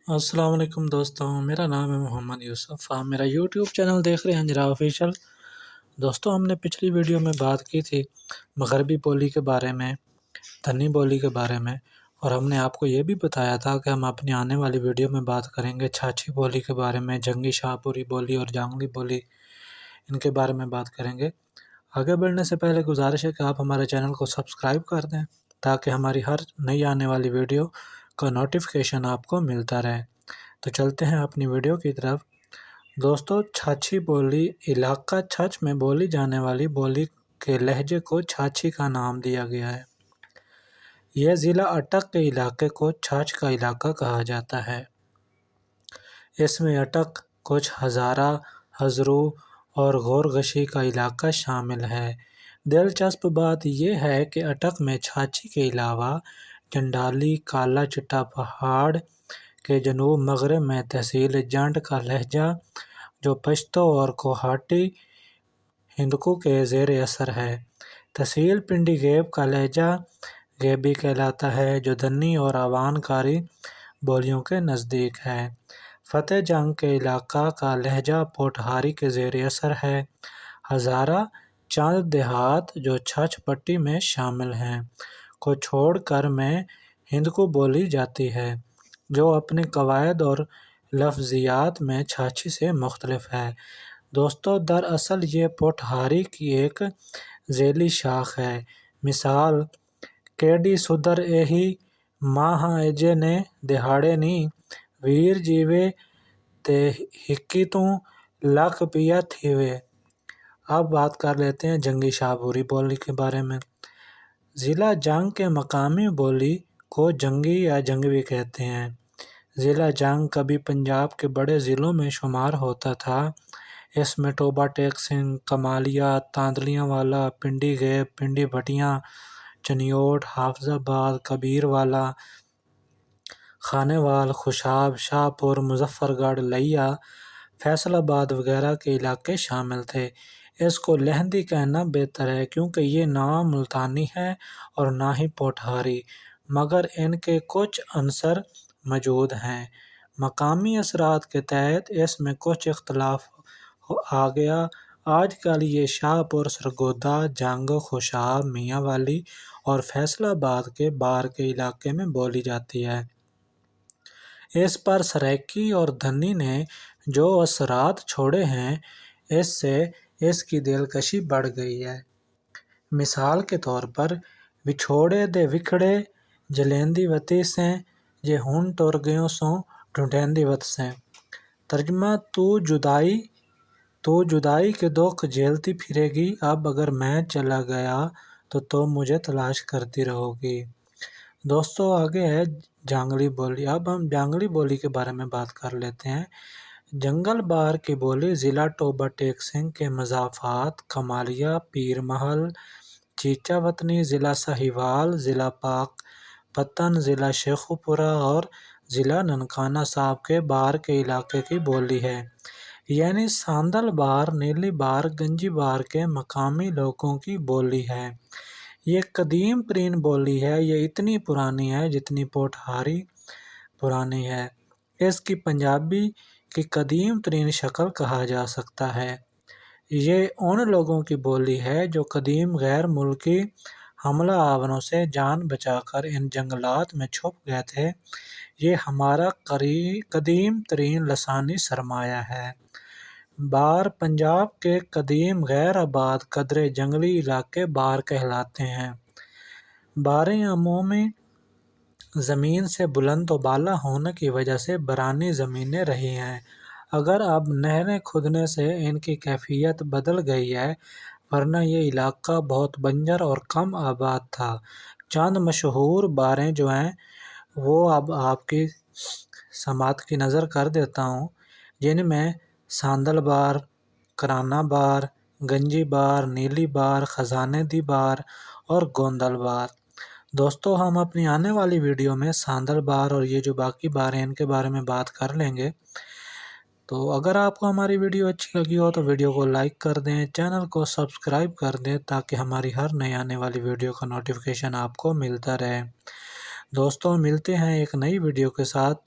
السلام علیکم دوستوں، میرا نام ہے محمد یوسف۔ آپ میرا یوٹیوب چینل دیکھ رہے ہیں انجرا آفیشیل۔ دوستوں، ہم نے پچھلی ویڈیو میں بات کی تھی مغربی بولی کے بارے میں، دھنی بولی کے بارے میں، اور ہم نے آپ کو یہ بھی بتایا تھا کہ ہم اپنی آنے والی ویڈیو میں بات کریں گے چھاچھی بولی کے بارے میں، جنگی شاہ پوری بولی اور جانگلی بولی، ان کے بارے میں بات کریں گے۔ آگے بڑھنے سے پہلے گزارش ہے کہ آپ ہمارے چینل کو سبسکرائب کر دیں تاکہ ہماری ہر نئی آنے والی ویڈیو کا نوٹیفیکیشن آپ کو ملتا رہے۔ تو چلتے ہیں اپنی ویڈیو کی طرف۔ دوستو، چھاچھی بولی علاقہ چھچ میں بولی جانے والی بولی کے لہجے کو چھاچھی کا نام دیا گیا ہے۔ یہ ضلع اٹک کے علاقے کو چھچھ کا علاقہ کہا جاتا ہے۔ اس میں اٹک، کچھ ہزارہ، ہزرو اور غورغشی کا علاقہ شامل ہے۔ دلچسپ بات یہ ہے کہ اٹک میں چھاچھی کے علاوہ چنڈالی، کالا چٹا پہاڑ کے جنوب مغرب میں تحصیل جنڈ کا لہجہ، جو پشتو اور کوہاٹی ہندکو کے زیر اثر ہے، تحصیل پنڈی گیب کا لہجہ گیبی کہلاتا ہے، جو دھنی اور آوان کاری بولیوں کے نزدیک ہے۔ فتح جنگ کے علاقہ کا لہجہ پوٹھاری کے زیر اثر ہے۔ ہزارہ چاند دیہات، جو چھچھ پٹی میں شامل ہیں، کو چھوڑ کر میں ہندکو بولی جاتی ہے، جو اپنے قواعد اور لفظیات میں چھاچھی سے مختلف ہے۔ دوستو، دراصل یہ پوٹھاری کی ایک ذیلی شاخ ہے۔ مثال: کیڈی سدھر ایہی ماہ ایجے نے دہاڑے نی، ویر جیوے تے ہکیتوں لاکھ پیا تھیوے۔ اب بات کر لیتے ہیں جنگی شاہ پوری بولی کے بارے میں۔ ضلع جنگ کے مقامی بولی کو جنگی یا جنگوی کہتے ہیں۔ ضلع جنگ کبھی پنجاب کے بڑے ضلعوں میں شمار ہوتا تھا۔ اس میں ٹوبہ ٹیک سنگھ، کمالیہ، تاندلیاں والا، پنڈی گیب، پنڈی بھٹیاں، چنیوٹ، حافظ آباد، کبیر والا، خانے وال، خوشاب، شاہ پور، مظفر گڑھ، لیا، فیصل آباد وغیرہ کے علاقے شامل تھے۔ اس کو لہندی کہنا بہتر ہے کیونکہ یہ نہ ملتانی ہے اور نہ ہی پوٹھاری، مگر ان کے کچھ عنصر موجود ہیں۔ مقامی اثرات کے تحت اس میں کچھ اختلاف آ گیا۔ آج کل یہ شاہ پور، سرگودا، جنگ، خوشاب، میاں والی اور فیصل آباد کے بار کے علاقے میں بولی جاتی ہے۔ اس پر سرائکی اور دھنی نے جو اثرات چھوڑے ہیں، اس سے اس کی دلکشی بڑھ گئی ہے۔ مثال کے طور پر: وچھوڑے دے وکھڑے جلیندی وتی سیں، جے ہن ٹر گیوں سوں ڈھونڈیندی وت سیں۔ ترجمہ: تو جدائی کے دکھ جھیلتی پھرے گی، اب اگر میں چلا گیا تو تم مجھے تلاش کرتی رہو گی۔ دوستو، آگے ہے جانگلی بولی۔ اب ہم جانگلی بولی کے بارے میں بات کر لیتے ہیں۔ جنگل بار کی بولی ضلع ٹوبہ ٹیک سنگھ کے مضافات کمالیہ، پیر محل، چیچا وطنی، ضلع ساہیوال، ضلع پاک پتن، ضلع شیخوپورہ اور ضلع ننکانہ صاحب کے بار کے علاقے کی بولی ہے، یعنی ساندل بار، نیلی بار، گنجی بار کے مقامی لوگوں کی بولی ہے۔ یہ قدیم ترین بولی ہے۔ یہ اتنی پرانی ہے جتنی پوٹھاری پرانی ہے۔ اس کی پنجابی کی قدیم ترین شکل کہا جا سکتا ہے۔ یہ ان لوگوں کی بولی ہے جو قدیم غیر ملکی حملہ آوروں سے جان بچا کر ان جنگلات میں چھپ گئے تھے۔ یہ ہمارا قدیم ترین لسانی سرمایہ ہے۔ بار پنجاب کے قدیم غیر آباد قدرے جنگلی علاقے بار کہلاتے ہیں۔ باریں عمومی زمین سے بلند و بالا ہونے کی وجہ سے برانی زمینیں رہی ہیں۔ اگر اب نہریں کھودنے سے ان کی کیفیت بدل گئی ہے، ورنہ یہ علاقہ بہت بنجر اور کم آباد تھا۔ چند مشہور باریں جو ہیں وہ اب آپ کی سماعت کی نظر کر دیتا ہوں، جن میں ساندل بار، کرانہ بار، گنجی بار، نیلی بار، خزانے دی بار اور گوندل بار۔ دوستو، ہم اپنی آنے والی ویڈیو میں ساندل بار اور یہ جو باقی بار ہیں ان کے بارے میں بات کر لیں گے۔ تو اگر آپ کو ہماری ویڈیو اچھی لگی ہو تو ویڈیو کو لائک کر دیں، چینل کو سبسکرائب کر دیں تاکہ ہماری ہر نئی آنے والی ویڈیو کا نوٹیفیکیشن آپ کو ملتا رہے۔ دوستو، ملتے ہیں ایک نئی ویڈیو کے ساتھ۔